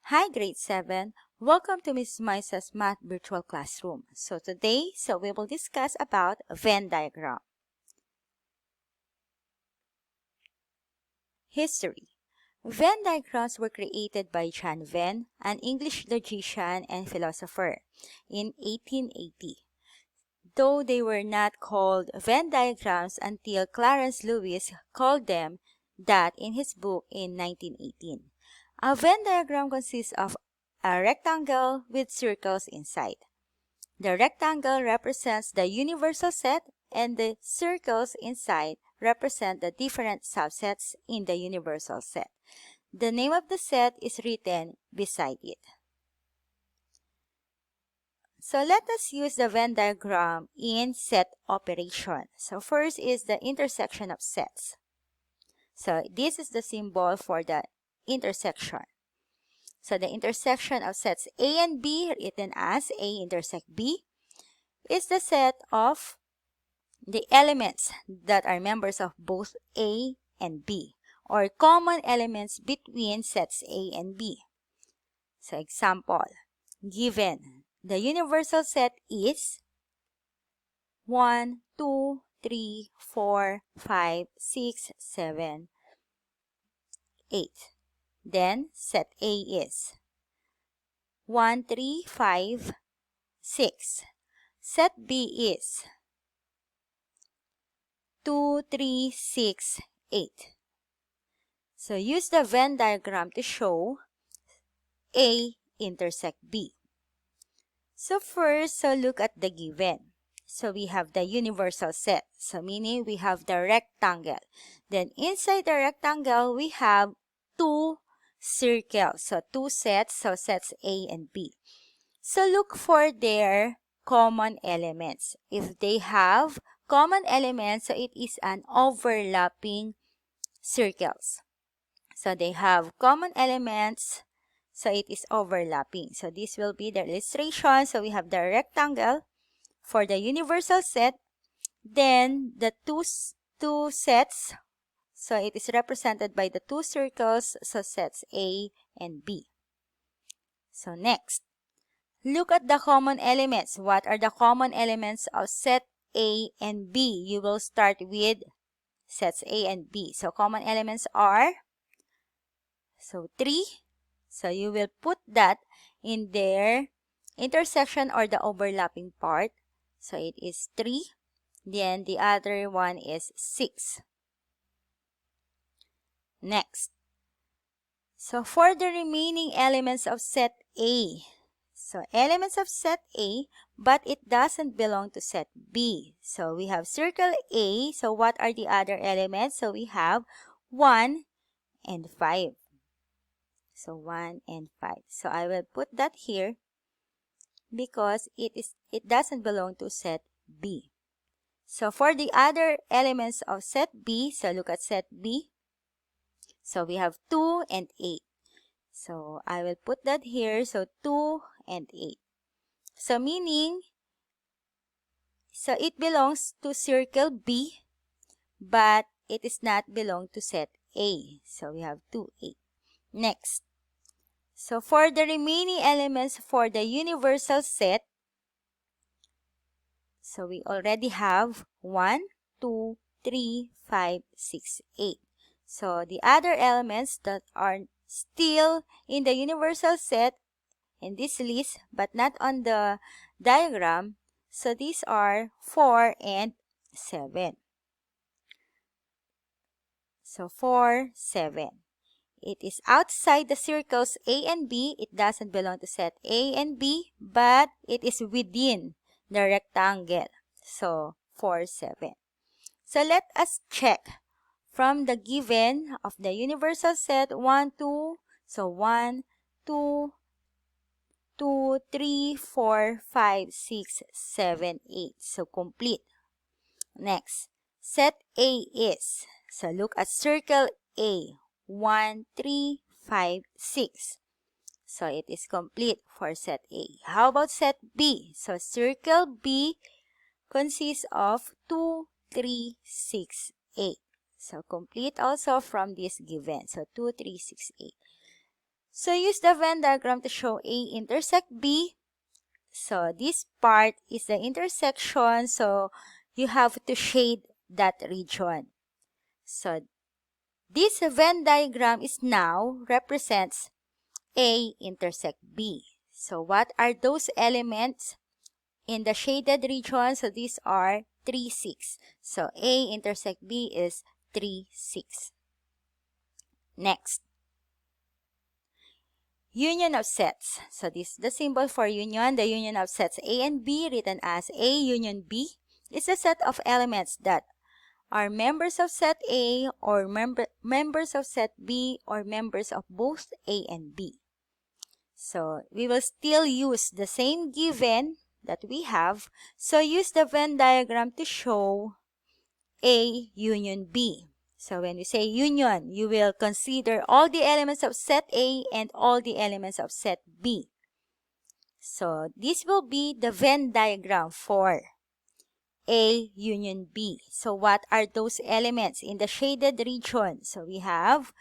Hi, grade 7. Welcome to Ms. Maisa's Math Virtual Classroom. Today, we will discuss about Venn diagram. History. Venn diagrams were created by John Venn, an English logician and philosopher, in 1880. Though they were not called Venn diagrams until Clarence Lewis called them that in his book in 1918. A Venn diagram consists of a rectangle with circles inside. The rectangle represents the universal set and the circles inside represent the different subsets in the universal set. The name of the set is written beside it. So let us use the Venn diagram in set operation. So first is the intersection of sets. So this is the symbol for the intersection. So the intersection of sets A and B, written as A intersect B, is the set of the elements that are members of both A and B, or common elements between sets A and B. So example, given the universal set is 1, 2, 3, 4, 5, 6, 7, 8. Then set A is 1, 3, 5, 6. Set B is 2, 3, 6, 8. So use the Venn diagram to show A intersect B. So first, look at the given. So we have the universal set. So meaning we have the rectangle. Then inside the rectangle, we have two circles. So two sets, so sets A and B. So look for their common elements. If they have common elements, so it is an overlapping circles. So they have common elements, so it is overlapping. So this will be the illustration. So we have the rectangle for the universal set, then the two sets, so it is represented by the two circles, so sets A and B. So next, look at the common elements. What are the common elements of set A and B? You will start with sets A and B. So common elements are 3. So you will put that in their intersection or the overlapping part. So it is 3. Then the other one is 6. Next. So for the remaining elements of set A. So elements of set A, but it doesn't belong to set B. So we have circle A. So what are the other elements? So we have 1 and 5. So 1 and 5. So I will put that here because it doesn't belong to set B. So for the other elements of set B, so look at set B. So we have 2 and 8. So I will put that here. So 2 and 8. So meaning, so it belongs to circle B, but it is not belong to set A. So we have 2, 8. Next. So for the remaining elements for the universal set, so we already have 1, 2, 3, 5, 6, 8. So the other elements that are still in the universal set in this list but not on the diagram, so these are 4 and 7. So 4, 7. It is outside the circles A and B. It doesn't belong to set A and B, but it is within the rectangle. So 4, 7. So let us check from the given of the universal set 1, 2. So 1, 2, 2, 3, 4, 5, 6, 7, 8. So complete. Next, set A is. So look at circle A. 1, 3, 5, 6. So it is complete for set A. How about set B? So circle B consists of 2, 3, 6, 8. So complete also from this given. So 2, 3, 6, 8. So use the Venn diagram to show A intersect B. So this part is the intersection, so you have to shade that region. So this Venn diagram is now represents A intersect B. So what are those elements in the shaded region? So these are 3, 6. So A intersect B is 3, 6. Next, union of sets. So this is the symbol for union. The union of sets A and B, written as A union B, is a set of elements that are members of set A or members of set B or members of both A and B. So we will still use the same given that we have. So use the Venn diagram to show A union B. So when we say union, you will consider all the elements of set A and all the elements of set B. So this will be the Venn diagram for A union B. So what are those elements in the shaded region? So we have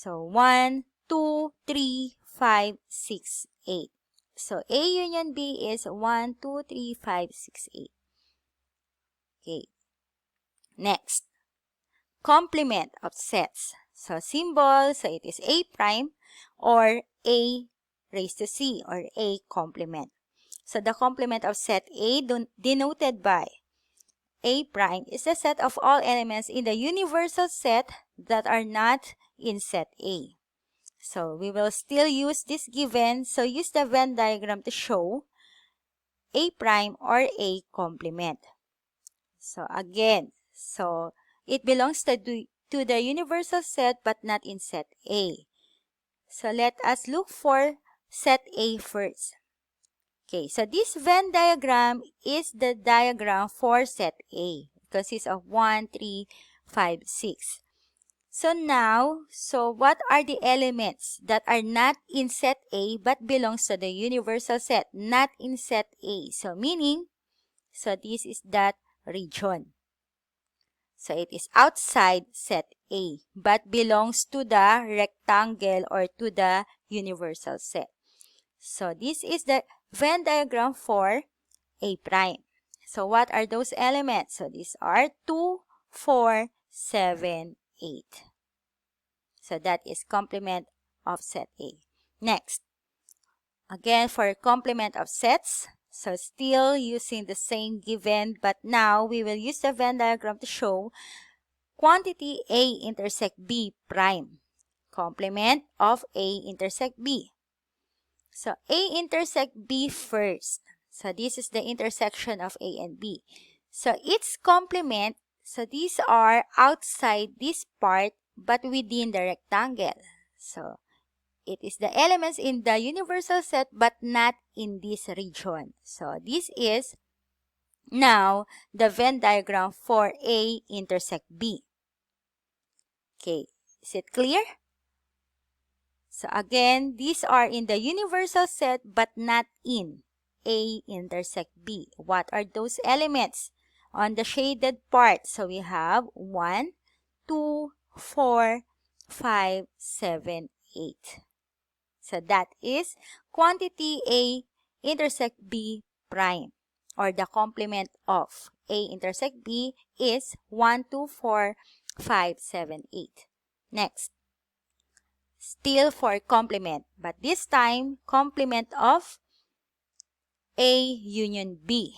1, 2, 3, 5, 6, 8. So A union B is 1, 2, 3, 5, 6, 8. Okay. Next, complement of sets. So symbol, so it is A prime or A raised to C or A complement. So the complement of set A denoted by A prime is the set of all elements in the universal set that are not in set A. So we will still use this given. So use the Venn diagram to show A prime or A complement. So again, so it belongs to the universal set but not in set A. So let us look for set A first. Okay, so this Venn diagram is the diagram for set A. It consists of 1, 3, 5, 6. So now, what are the elements that are not in set A but belongs to the universal set, not in set A? So meaning, so this is that region. So it is outside set A but belongs to the rectangle or to the universal set. So this is the Venn diagram for A prime. So what are those elements? So these are 2, 4, 7, 8. So that is complement of set A. Next, again for complement of sets, so still using the same given, but now we will use the Venn diagram to show quantity A intersect B prime, complement of A intersect B. So A intersect B first. So this is the intersection of A and B. So its complement, so these are outside this part but within the rectangle. So it is the elements in the universal set but not in this region. So this is now the Venn diagram for A intersect B. Okay, is it clear? So again, these are in the universal set but not in A intersect B. What are those elements? On the shaded part, so we have 1, 2, 4, 5, 7, 8. So that is quantity A intersect B prime, or the complement of A intersect B is 1, 2, 4, 5, 7, 8. Next, still for complement, but this time complement of A union B,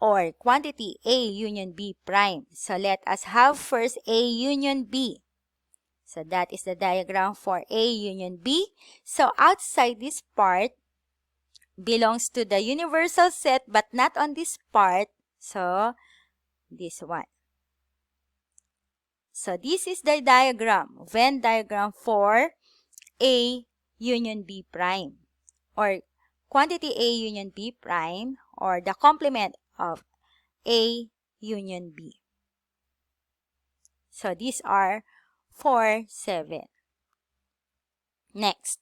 or quantity A union B prime. So let us have first A union B. So that is the diagram for A union B. So outside this part belongs to the universal set but not on this part. So this one. So this is the diagram, Venn diagram for A union B prime, or quantity A union B prime, or the complement of A union B. So these are 4, 7. Next,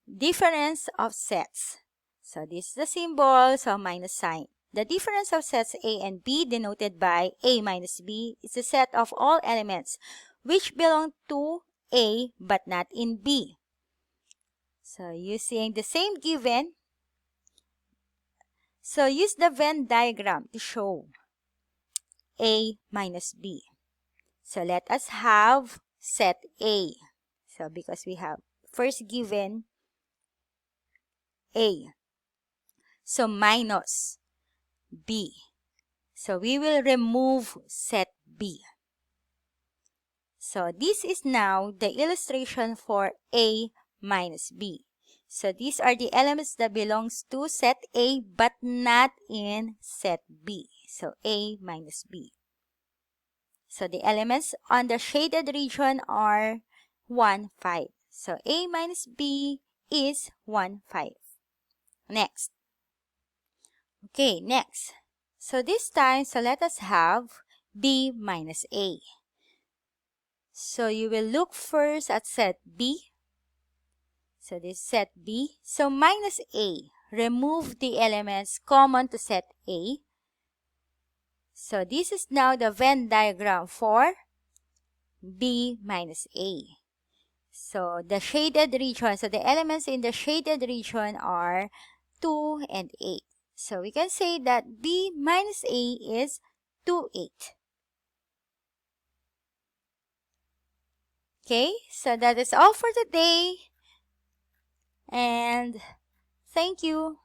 difference of sets. So this is the symbol, so minus sign. The difference of sets A and B, denoted by A minus B, is a set of all elements which belong to A but not in B. So using the same given, so use the Venn diagram to show A minus B. So let us have set A. So because we have first given A. So minus B. So we will remove set B. So this is now the illustration for A minus B. So these are the elements that belongs to set A but not in set B. So A minus B. So the elements on the shaded region are 1, 5. So A minus B is 1, 5. Next. Okay, next. So this time, so let us have B minus A. So you will look first at set B. So this set B. So minus A. Remove the elements common to set A. So this is now the Venn diagram for B minus A. So the shaded region, so the elements in the shaded region are 2 and 8. So we can say that B minus A is 2, 8. Okay, so that is all for today. And thank you.